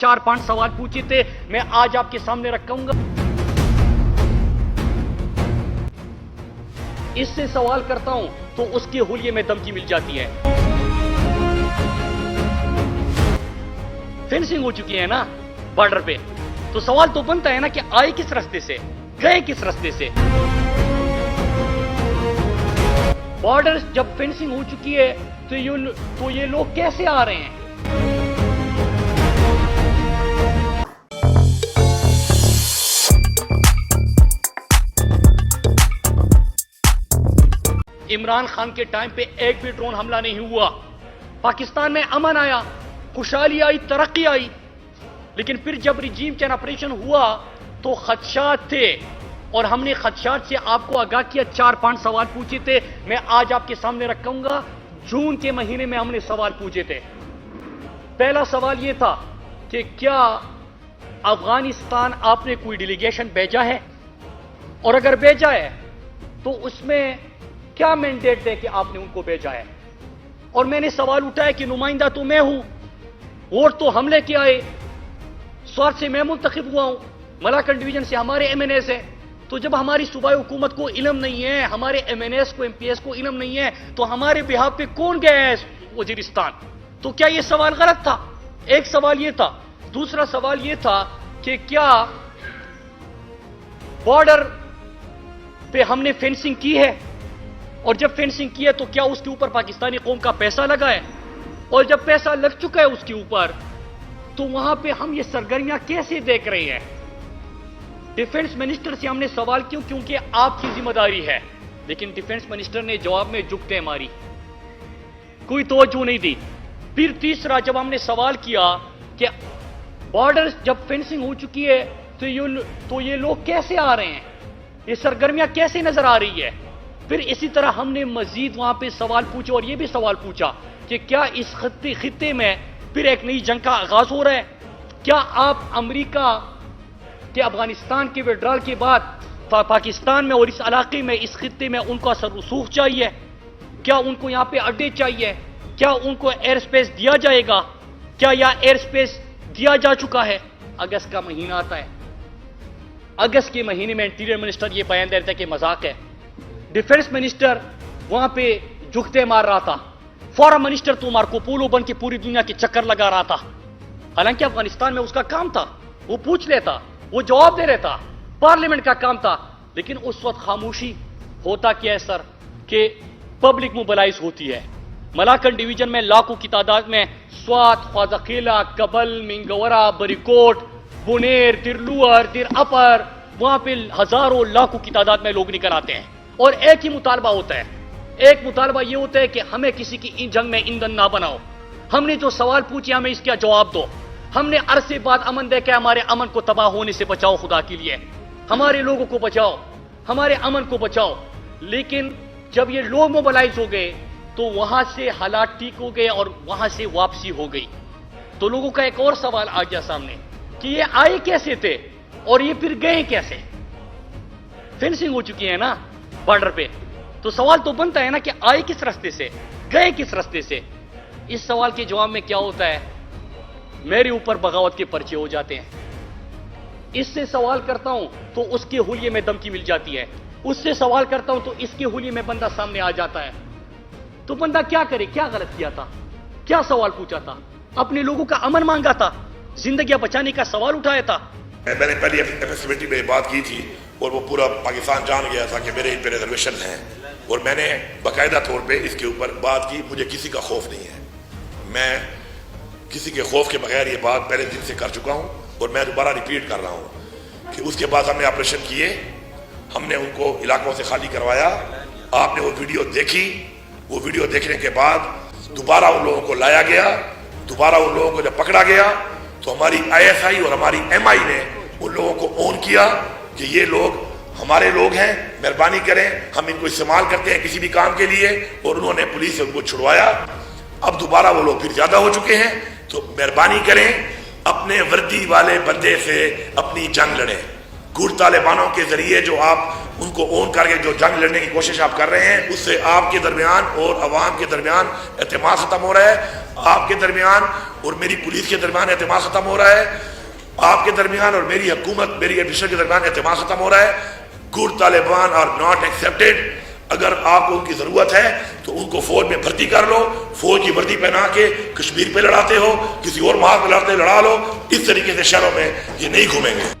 4-5 सवाल पूछे थे, मैं आज आपके सामने रखूंगा। इससे सवाल करता हूं तो उसके हुलिये में धमकी मिल जाती है। फेंसिंग हो चुकी है ना बॉर्डर पे, तो सवाल तो बनता है ना कि आए किस रास्ते से, गए किस रास्ते से। बॉर्डर जब फेंसिंग हो चुकी है तो ये लोग कैसे आ रहे हैं? इमरान खान के टाइम पे एक भी ड्रोन हमला नहीं हुआ। पाकिस्तान में अमन आया, खुशहाली आई, तरक्की आई। लेकिन फिर जब रिजीम चेंज ऑपरेशन हुआ तो खदशात थे, और हमने खदशात से आपको आगाह किया। 4-5 सवाल पूछे थे, मैं आज आपके सामने रखूंगा। जून के महीने में हमने सवाल पूछे थे। पहला सवाल यह था कि क्या अफगानिस्तान आपने कोई डेलीगेशन भेजा है, और अगर भेजा है तो उसमें क्या मैंडेट है कि आपने उनको भेजा है। और मैंने सवाल उठाया कि नुमाइंदा तो मैं हूं, वोट तो हमले के आए, स्वार्थ से मैं मुंतखब हुआ हूं, मलाकन डिवीजन से हमारे एमएनएस है। तो जब हमारी सूबाई हुकूमत को इल्म नहीं है, हमारे एमएनएस को, एमपीएस को इल्म नहीं है, तो हमारे बिहाफ पे कौन गया है वजीरिस्तान? तो क्या यह सवाल गलत था? एक सवाल यह था। दूसरा सवाल यह था कि क्या बॉर्डर पे हमने फेंसिंग की है, और जब फेंसिंग की है तो क्या उसके ऊपर पाकिस्तानी कौम का पैसा लगा है? और जब पैसा लग चुका है उसके ऊपर, तो वहां पे हम ये सरगर्मियां कैसे देख रहे हैं? डिफेंस मिनिस्टर से हमने सवाल क्यों, क्योंकि आपकी जिम्मेदारी है। लेकिन डिफेंस मिनिस्टर ने जवाब में जुगते मारी, कोई तवज्जो नहीं दी। फिर तीसरा जब हमने सवाल किया कि बॉर्डर जब फेंसिंग हो चुकी है तो ये लोग कैसे आ रहे हैं, ये सरगर्मियां कैसे नजर आ रही है? फिर इसी तरह हमने मजीद वहां पे सवाल पूछे, और ये भी सवाल पूछा कि क्या इस खित्ते में फिर एक नई जंग का आगाज हो रहा है? क्या आप अमेरिका के अफगानिस्तान के विड्रॉल के बाद पाकिस्तान में और इस इलाके में, इस खित्ते में उनको असर रसूख चाहिए? क्या उनको यहां पे अड्डे चाहिए? क्या उनको एयर स्पेस दिया जाएगा? क्या यह एयर स्पेस दिया जा चुका है? अगस्त का महीना आता है, अगस्त के महीने में इंटीरियर मिनिस्टर ये बयान दे रहा था कि मजाक है। डिफेंस मिनिस्टर वहां पे जुगते मार रहा था। फॉरेन मिनिस्टर तो मार्को पोलो बन के पूरी दुनिया के चक्कर लगा रहा था। हालांकि अफगानिस्तान में उसका काम था, वो पूछ लेता, वो जवाब दे रहता, पार्लियामेंट का काम था। लेकिन उस वक्त खामोशी। होता क्या है सर कि पब्लिक मोबिलाइज होती है। मलाकन डिवीजन में लाखों की तादाद में स्वात, ख्वाजाखेला, कबल, मिंगवरा, बरीकोट, बुनेर, दिरलुअर, दिर अपर, वहां पे हजारों लाखों की तादाद में लोग निकल आते हैं, और एक ही मुतालबा होता है। एक मुतालबा यह होता है कि हमें किसी की जंग में ईंधन ना बनाओ। हमने जो सवाल पूछे हमें इसका जवाब दो। हमने अरसे बाद अमन देखा, हमारे अमन को तबाह होने से बचाओ, खुदा के लिए हमारे लोगों को बचाओ, हमारे अमन को बचाओ। लेकिन जब ये लोग मोबिलाइज हो गए तो वहां से हालात ठीक हो गए और वहां से वापसी हो गई। तो लोगों का एक और सवाल आ गया सामने कि ये आए कैसे थे और ये फिर गए कैसे? फेंसिंग हो चुकी है ना बॉर्डर पे, तो सवाल तो बनता है ना कि आए किस रास्ते से, गए किस रास्ते से? इस सवाल के जवाब में क्या होता है? मेरे ऊपर बगावत के पर्चे हो जाते हैं। इससे सवाल करता हूं तो उसके हुलिये में धमकी मिल जाती है, उससे सवाल करता हूं तो इसके हुलिये में बंदा सामने आ जाता है। तो बंदा क्या करे? क्या गलत किया था? क्या सवाल पूछा था? अपने लोगों का अमन मांगा था, जिंदगियां बचाने का सवाल उठाया था। मैंने पहले एफएससीबीटी में बात की थी, और वो पूरा पाकिस्तान जान गया था कि मेरे इन पे रिजर्वेशन हैं, और मैंने बाकायदा तौर पे इसके ऊपर बात की। मुझे किसी का खौफ नहीं है, मैं किसी के खौफ के बगैर ये बात पहले दिन से कर चुका हूँ, और मैं दोबारा रिपीट कर रहा हूँ कि उसके बाद हमने ऑपरेशन किए, हमने उनको इलाकों से खाली करवाया। आपने वो वीडियो देखी, वो वीडियो देखने के बाद दोबारा उन लोगों को लाया गया, दोबारा उन लोगों को जब पकड़ा गया तो हमारी ISI और हमारी MI ने उन लोगों को ऑन किया कि ये लोग हमारे लोग हैं, मेहरबानी करें, हम इनको इस्तेमाल करते हैं किसी भी काम के लिए, और उन्होंने पुलिस से उनको छुड़वाया। अब दोबारा वो लोग फिर ज्यादा हो चुके हैं, तो मेहरबानी करें, अपने वर्दी वाले बंदे से अपनी जंग लड़ें। गुट तालिबानों के जरिए जो आप ان کو اون کر کے جو جنگ لڑنے کی کوشش آپ کر رہے ہیں، اس سے آپ کے درمیان اور عوام کے درمیان اعتماد ختم ہو رہا ہے، آپ کے درمیان اور میری پولیس کے درمیان اعتماد ختم ہو رہا ہے، آپ کے درمیان اور میری حکومت، میری ایڈمنسٹریشن کے درمیان اعتماد ختم ہو رہا ہے۔ Good Taliban are not accepted. اگر آپ کو ان کی ضرورت ہے تو ان کو فوج میں بھرتی کر لو، فوج کی وردی پہنا کے کشمیر پہ لڑاتے ہو، کسی اور محاذ میں لڑا لو، اس طریقے سے شہروں میں یہ نہیں گھومیں گے۔